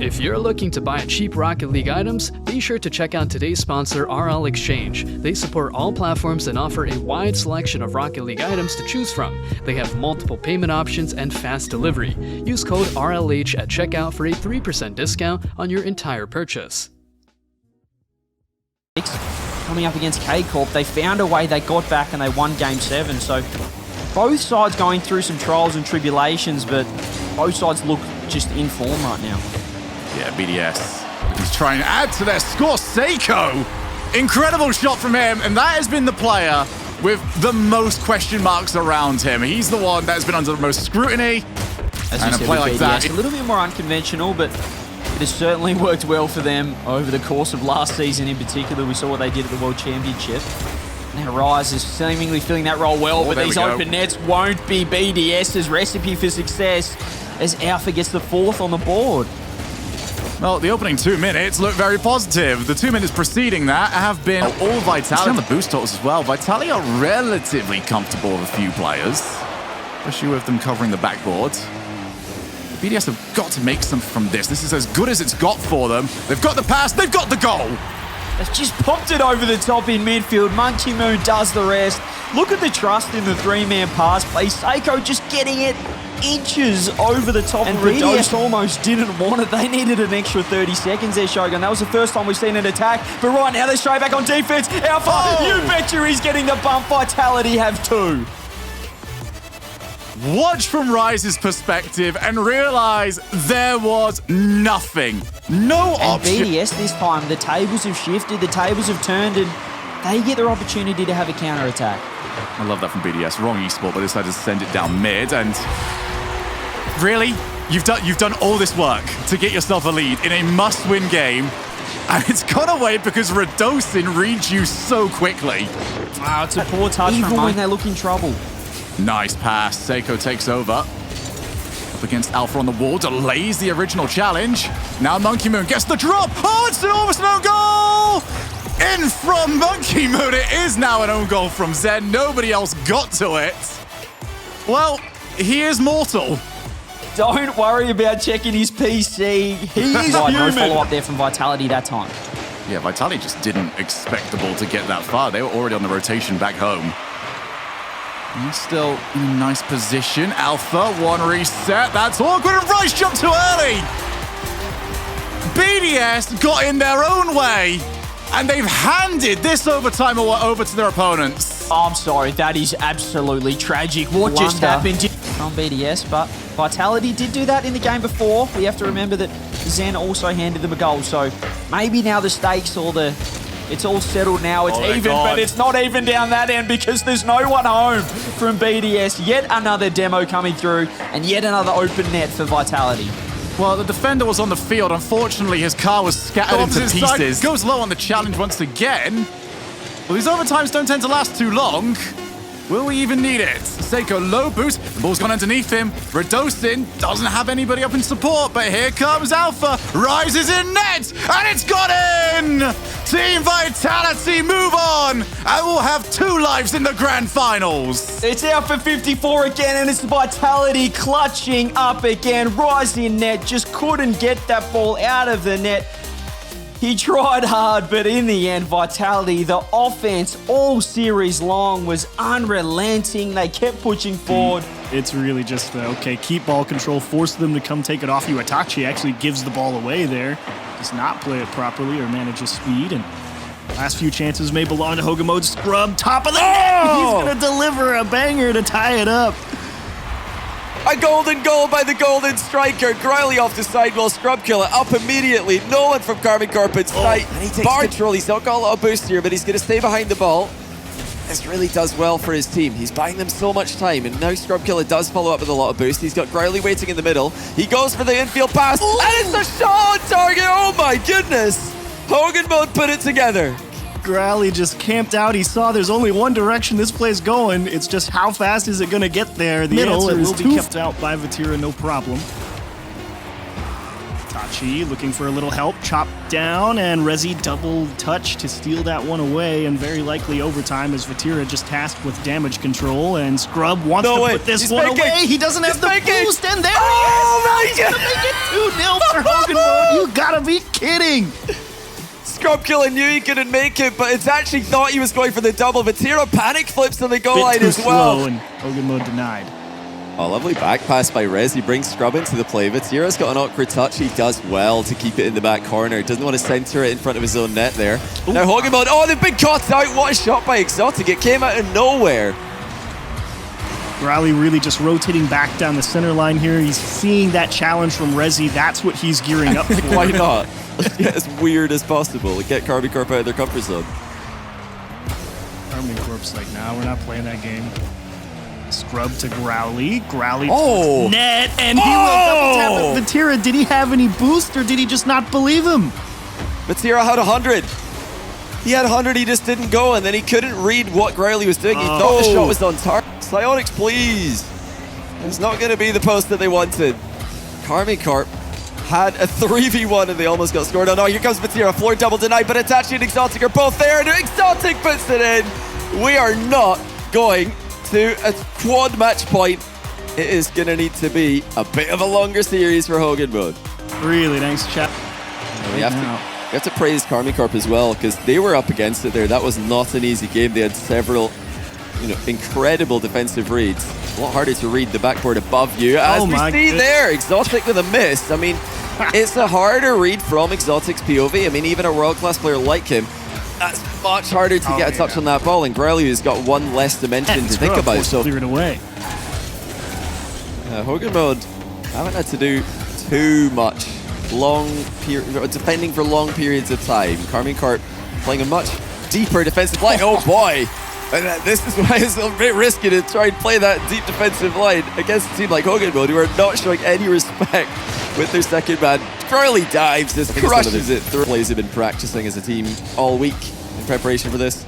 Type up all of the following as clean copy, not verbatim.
If you're looking to buy cheap Rocket League items, be sure to check out today's sponsor, RL.Exchange. They support all platforms and offer a wide selection of Rocket League items to choose from. They have multiple payment options and fast delivery. Use code RLH at checkout for a 3% discount on your entire purchase. Coming up against K-Corp, they found a way, they got back and they won Game 7. So both sides going through some trials and tribulations, but both sides look just in form right now. Yeah, BDS. He's trying to add to their score. Seiko! Incredible shot from him, and that has been the player with the most question marks around him. He's the one that has been under the most scrutiny. And a play like that. A little bit more unconventional, but it has certainly worked well for them over the course of last season in particular. We saw what they did at the World Championship. Now Rise is seemingly filling that role well, but these open nets won't be BDS's recipe for success as Alpha gets the 4th on the board. Well, the opening 2 minutes look very positive. The 2 minutes preceding that have been all Vitality on the boost totals as well. Vitality are relatively comfortable with a few players, especially with them covering the backboard. BDS have got to make something from this. This is as good as it's got for them. They've got the pass, they've got the goal. They've just popped it over the top in midfield. Monkey Moon does the rest. Look at the trust in the 3-man pass play. Seiko just getting it inches over the top, and BDS almost didn't want it. They needed an extra 30 seconds there, Shogun. That was the first time we've seen an attack, but right now they're straight back on defense. Alpha, you betcha he's getting the bump. Vitality have 2. Watch from Rise's perspective and realize there was nothing. No option. BDS this time, the tables have shifted, the tables have turned, and they get their opportunity to have a counter-attack. I love that from BDS. Wrong esport, but they decided to send it down mid, and really? You've done all this work to get yourself a lead in a must-win game, and it's gone away because Radosin reads you so quickly. Wow, it's a poor touch even when they look in trouble. Nice pass. Seiko takes over. Up against Alpha on the wall, delays the original challenge. Now Monkey Moon gets the drop. Oh, it's an almost an own goal! In from Monkey Moon. It is now an own goal from Zen. Nobody else got to it. Well, he is mortal. Don't worry about checking his PC. He is human. No follow-up there from Vitality that time. Yeah, Vitality just didn't expect the ball to get that far. They were already on the rotation back home. He's still in a nice position. Alpha, 1 reset. That's awkward, and Rice jumped too early. BDS got in their own way, and they've handed this overtime over to their opponents. Oh, I'm sorry, that is absolutely tragic. What just happened from BDS, but Vitality did do that in the game before. We have to remember that Zen also handed them a goal, so maybe now the stakes or it's all settled now. It's even, but it's not even down that end because there's no one home from BDS. Yet another demo coming through and yet another open net for Vitality. Well, the defender was on the field. Unfortunately, his car was scattered into pieces. Goes low on the challenge once again. Well, these overtimes don't tend to last too long. Will we even need it? Seiko low boost. The ball's gone underneath him. Radosin doesn't have anybody up in support, but here comes Alpha. Rises in net, and it's got in! Team Vitality move on, and we'll have 2 lives in the grand finals. It's Alpha 54 again, and it's Vitality clutching up again. Rising net just couldn't get that ball out of the net. He tried hard, but in the end, Vitality, the offense all series long was unrelenting. They kept pushing forward. It's really just, okay, keep ball control, force them to come take it off you. Itachi actually gives the ball away there. Does not play it properly or manages speed. And last few chances may belong to Hogamode. Scrub, top of the net. He's going to deliver a banger to tie it up. A golden goal by the golden striker. Griley off the sidewall. Scrub Killer up immediately. No one from Carbon Corp in sight. And he takes control. He's not got a lot of boost here, but he's going to stay behind the ball. This really does well for his team. He's buying them so much time, and now Scrub Killer does follow up with a lot of boost. He's got Griley waiting in the middle. He goes for the infield pass, and it's a shot on target. Oh my goodness. Hogan Mode put it together. Growly just camped out. He saw there's only one direction this play's going. It's just how fast is it going to get there? The answer is will be kept out by Vatira, no problem. Tachi looking for a little help, chopped down, and Rezi double touch to steal that one away, and very likely overtime as Vatira just tasked with damage control, and Scrub wants to put this one away. He doesn't have the boost, and there he is! He's gonna make it 2-0 for Hogan Mode. You gotta be kidding! Scrub Killer knew he couldn't make it, but it's actually thought he was going for the double. Vatira panic flips on the goal line as well. And Hogan Mode denied. Oh, lovely back pass by Rez. He brings Scrub into the play. Vatira's got an awkward touch. He does well to keep it in the back corner. Doesn't want to center it in front of his own net there. Ooh. Now Hogan Mode. Oh, they've been caught out. What a shot by Exotic. It came out of nowhere. Growly really just rotating back down the center line here. He's seeing that challenge from Rezi. That's what he's gearing up for. Why not? Get as weird as possible. Get Carbon Corp out of their comfort zone. Carbon Corp's like, nah, we're not playing that game. Scrub to Growly. Growly net, and he will double tap it. Vatira, did he have any boost, or did he just not believe him? Vatira had 100. He had 100, he just didn't go, and then he couldn't read what Growly was doing. He thought the shot was on target. Psionics, please. It's not going to be the post that they wanted. Carbon Corp had a 3v1, and they almost got scored on. Oh, here comes Vatira. Floor double denied, but Itachi and Exotic are both there, and Exotic puts it in. We are not going to a quad match point. It is going to need to be a bit of a longer series for Hogan Mode. Really nice chat. We have to praise Karmi Corp as well, because they were up against it there. That was not an easy game. They had several incredible defensive reads. A lot harder to read the backboard above you. As we see there, Exotic with a miss. I mean, it's a harder read from Exotic's POV. I mean, even a world-class player like him, that's much harder to get a touch on that ball, and Growly has got one less dimension to think about. So clear it away. Hogan Mode haven't had to do too much defending for long periods of time. Karmi Corp playing a much deeper defensive line. Oh boy! And this is why it's a bit risky to try and play that deep defensive line against a team like Hogan Mode, who are not showing any respect with their second man. Growly dives, just crushes it through. Plays have been practicing as a team all week in preparation for this.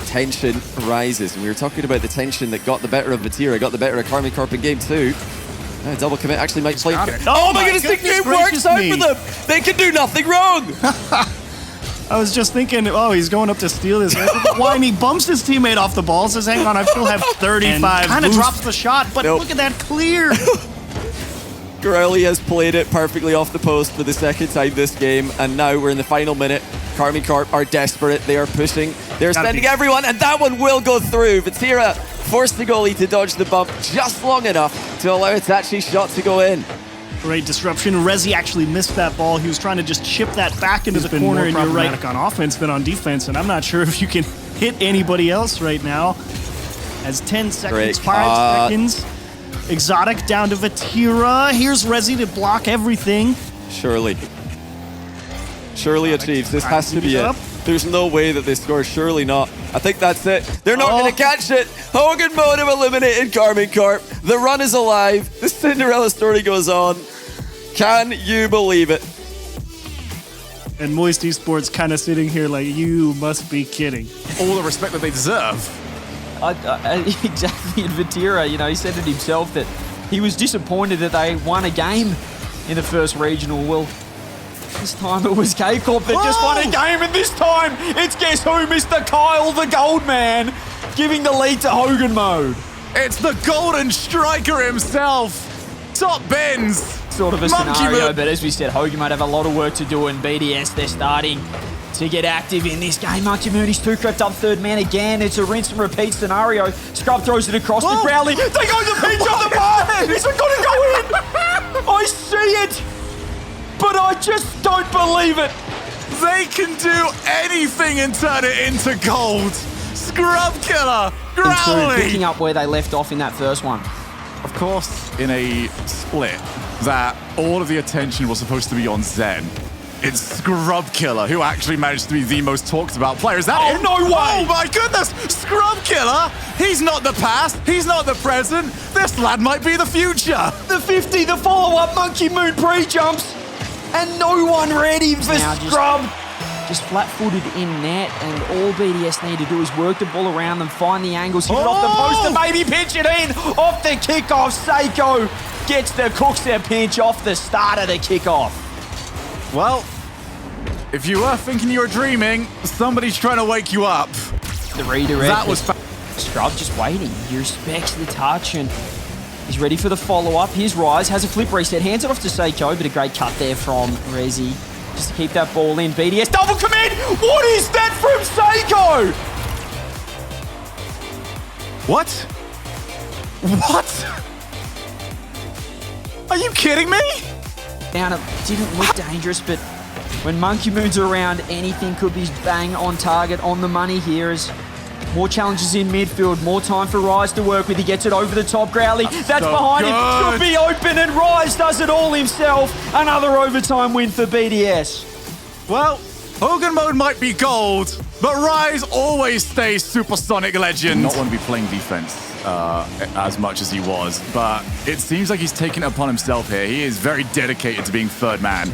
Tension rises, and we were talking about the tension that got the better of Vatira, got the better of Karmi Corp in game 2. Double commit actually might play. Oh my goodness, the game works out for them! They can do nothing wrong! I was just thinking, oh, he's going up to steal this. Why? And he bumps his teammate off the ball, says, hang on, I still have 35. Kind of drops the shot, but look at that clear. Growly has played it perfectly off the post for the second time this game, and now we're in the final minute. Karmi Corp are desperate. They are pushing. They're sending everyone, and that one will go through. Vatira forced the goalie to dodge the bump just long enough to allow Itachi's shot to go in. Great disruption. Rezi actually missed that ball. He was trying to just chip that back into the corner, and you're right, on offense than on defense, and I'm not sure if you can hit anybody else right now. As 10 seconds, 5 seconds. Exotic down to Vatira. Here's Rezi to block everything. Surely achieves. This has to be it. There's no way that they score. Surely not. I think that's it. They're not going to catch it. Hogan Mode have eliminated Karmi Corp. The run is alive. The Cinderella story goes on. Can you believe it? And Moist Esports kind of sitting here like, you must be kidding. All the respect that they deserve. Exactly. And Vatira, he said it himself that he was disappointed that they won a game in the first regional. Well, this time it was K-Corp that just won a game, and this time it's guess who, Mr. Kyle, the gold man, giving the lead to Hogan Mode. It's the golden striker himself, Top Bins. Sort of a scenario, but as we said, Hogan Mode have a lot of work to do, and BDS, they're starting to get active in this game. Monkey Mooney's 2 crept up third man again. It's a rinse and repeat scenario. Scrub throws it across to Growly. They go to the pitch on the bar. Is it going to go in? I see it, but I just don't believe it. They can do anything and turn it into gold. Scrub Killer, Growly. Picking up where they left off in that first one. Of course, in a split, that all of the attention was supposed to be on Zen. It's Scrub Killer who actually managed to be the most talked about player. Is that it? No way! Oh my goodness! Scrub Killer? He's not the past, he's not the present. This lad might be the future. The 50, the follow-up Monkey Moon pre-jumps, and no one ready for Scrub. Just flat-footed in net, and all BDS need to do is work the ball around them, find the angles, hit it off the post, and maybe pitch it in off the kickoff. Seiko cooks their pinch off the start of the kickoff. Well, if you were thinking you were dreaming, somebody's trying to wake you up. The redirect. That was Scrub just waiting. He respects the touch and he's ready for the follow-up. Here's Rise, has a flip reset, hands it off to Seiko, but a great cut there from Rezi just to keep that ball in. BDS double commit! What is that from Seiko? What? What? Are you kidding me? Down, it didn't look dangerous, but when Monkey Moon's around, anything could be bang on target, on the money here as more challenges in midfield, more time for Rise to work with. He gets it over the top, Growly. That's so behind good. him. Should be open, and Rise does it all himself. Another overtime win for BDS. Well, Hogan mode might be gold, but Rise always stays supersonic legend. Not want to be playing defense as much as he was, but it seems like he's taken it upon himself here. He is very dedicated to being third man.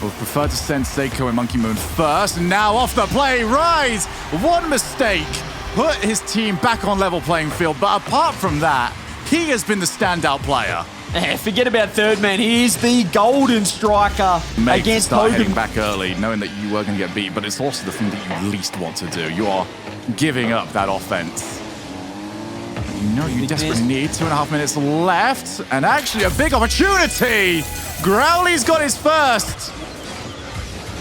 Would prefer to send Seiko and Monkey Moon first. And now off the play, Rise! One mistake, put his team back on level playing field. But apart from that, he has been the standout player. Forget about third man. He is the golden striker against start Hogan. heading back early, knowing that you were going to get beat. But it's also the thing that you least want to do. You are giving up that offense. You know you desperately need 2.5 minutes left. And actually a big opportunity. Growly's got his first.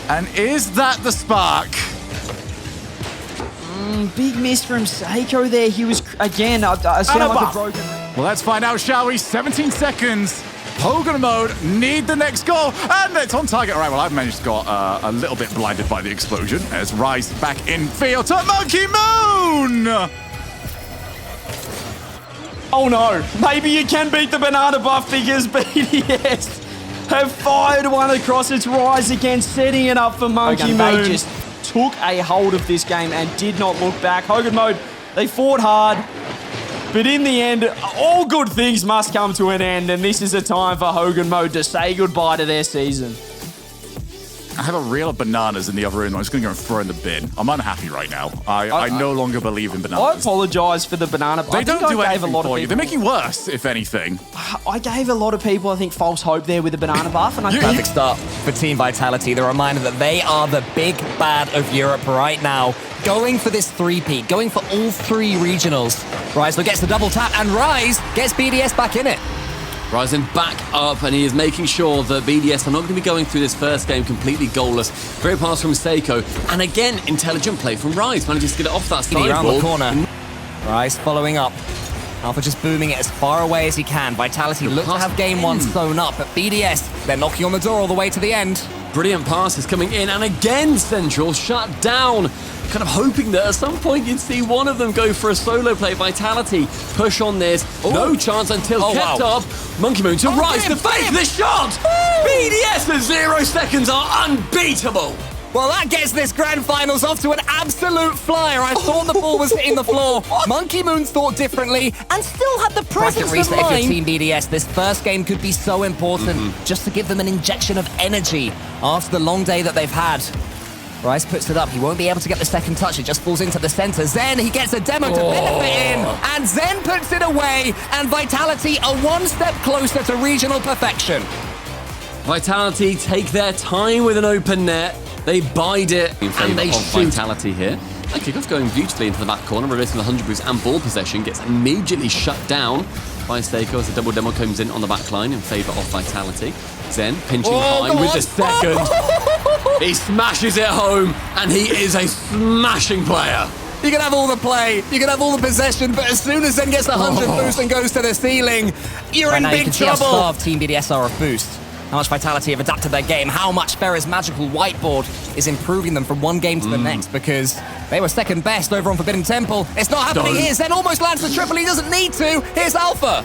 And is that the spark? Big miss from Seiko there. He was, again, I sound like a broken... Well, let's find out, shall we? 17 seconds. Hogan mode, need the next goal. And it's on target. All right, well, I've managed to got a little bit blinded by the explosion as Rise back in field to Monkey Moon. Oh, no. Maybe you can beat the banana buff because BDS have fired one across its Rise again, setting it up for Monkey Moon. They just took a hold of this game and did not look back. Hogan mode, they fought hard, but in the end, all good things must come to an end, and this is a time for Hogan mode to say goodbye to their season. I have a reel of bananas in the other room. I'm just going to go and throw in the bin. I'm unhappy right now. I no longer believe in bananas. I apologise for the banana. They don't do anything for you. They make you worse, if anything. I gave a lot of people, I think, false hope there with the banana buff. And Perfect start for Team Vitality. The reminder that they are the big bad of Europe right now. Going for this three-peat, going for all three regionals. Rise gets the double tap, and Rise gets BDS back in it. Rising back up, and he is making sure that BDS are not going to be going through this first game completely goalless. Great pass from Seiko, and again, intelligent play from Rise. Manages to get it off that side around ball. the corner. Rise following up. Alpha just booming it as far away as he can. Vitality look to have game one sewn up, but BDS, they're knocking on the door all the way to the end. Brilliant passes coming in, and again, Central shut down. Kind of hoping that at some point you'd see one of them go for a solo play. Vitality push on this. Ooh. No chance until kept up. Monkey Moon to Rise to fake the shot. BDS at 0 seconds are unbeatable. Well, that gets this grand finals off to an absolute flyer. I thought the ball was hitting the floor. Monkey Moon thought differently and still had the presence of mind. If you're Team BDS, this first game could be so important just to give them an injection of energy after the long day that they've had. Rise puts it up. He won't be able to get the second touch. It just falls into the center. Zen, he gets a demo to benefit in. And Zen puts it away. And Vitality are one step closer to regional perfection. Vitality take their time with an open net. They bide it, and they shoot. Vitality here. That kickoff going beautifully into the back corner, reversing the 100 boost and ball possession. Gets immediately shut down by Seiko as the double demo comes in on the back line in favor of Vitality. Zen pinching high with the second. He smashes it home, and he is a smashing player. You can have all the play, you can have all the possession, but as soon as Zen gets the 100 boost and goes to the ceiling, you're in big trouble. How starved Team BDS are of boost. How much Vitality have adapted their game, how much Ferre's magical whiteboard is improving them from one game to the next, because they were second best over on Forbidden Temple. It's not happening here. Zen almost lands the triple. He doesn't need to. Here's Alpha.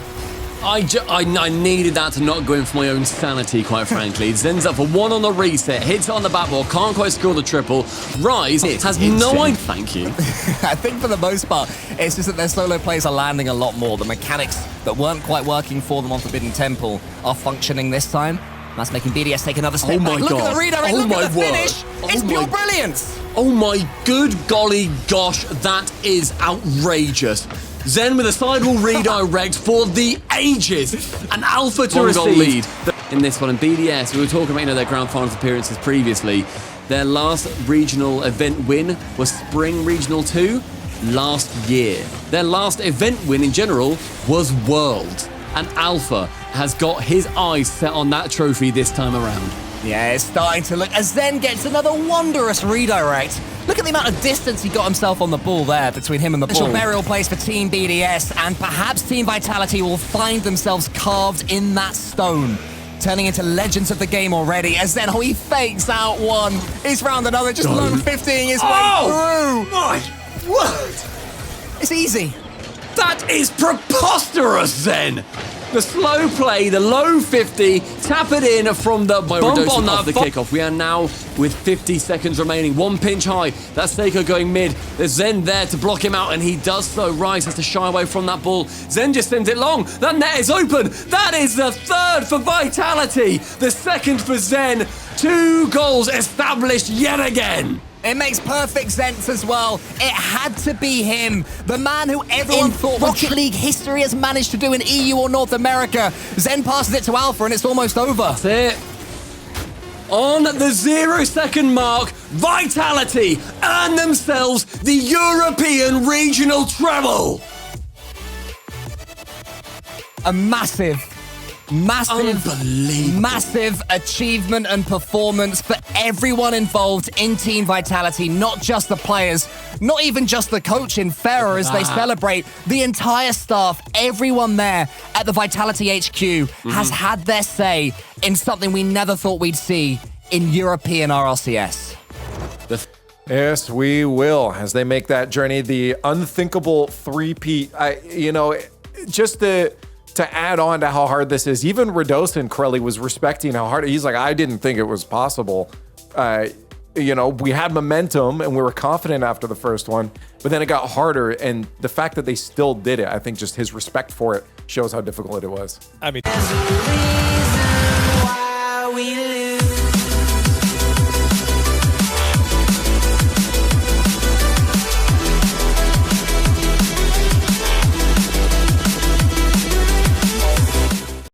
I needed that to not go in for my own sanity, quite frankly. Zen's up for one on the reset, hits it on the backboard, can't quite score the triple. Rise has no idea. Thank you. I think for the most part, it's just that their solo plays are landing a lot more. The mechanics that weren't quite working for them on Forbidden Temple are functioning this time. That's making BDS take another step back. Look at the redirect, look at the finish. It's pure brilliance. Oh my good golly gosh, that is outrageous. Zen with a sidewall redirect for the ages. An Alpha to receive. Lead in this one. And BDS, we were talking about their grand finals appearances previously. Their last regional event win was Spring Regional 2 last year. Their last event win in general was World. And Alpha has got his eyes set on that trophy this time around. Yeah, it's starting to look as Zen gets another wondrous redirect. Look at the amount of distance he got himself on the ball there between him and the ball. Burial place for Team BDS, and perhaps Team Vitality will find themselves carved in that stone, turning into legends of the game already. As then he fakes out one. He's found another, just low 50ing his way through. My word! It's easy. That is preposterous, Zen! The slow play, the low 50, tap it in from the bump on the kickoff. We are now with 50 seconds remaining. One pinch high. That's Seiko going mid. There's Zen there to block him out, and he does so. Rise has to shy away from that ball. Zen just sends it long. That net is open. That is the third for Vitality. The second for Zen. 2 goals established yet again. It makes perfect sense as well. It had to be him, the man who everyone thought Rocket League history has managed to do in EU or North America. Zen passes it to Alpha and it's almost over. That's it. On the 0-second mark, Vitality earn themselves the European Regional Treble. A massive achievement and performance for everyone involved in Team Vitality, not just the players, not even just the coach in Ferrer as they celebrate. The entire staff, everyone there at the Vitality HQ has had their say in something we never thought we'd see in European RLCS. Yes, we will, as they make that journey, the unthinkable three-peat. Just to add on to how hard this is, even Radosa and Corelli was respecting how hard. He's like, I didn't think it was possible. We had momentum and we were confident after the first one, but then it got harder. And the fact that they still did it, I think just his respect for it shows how difficult it was. I mean.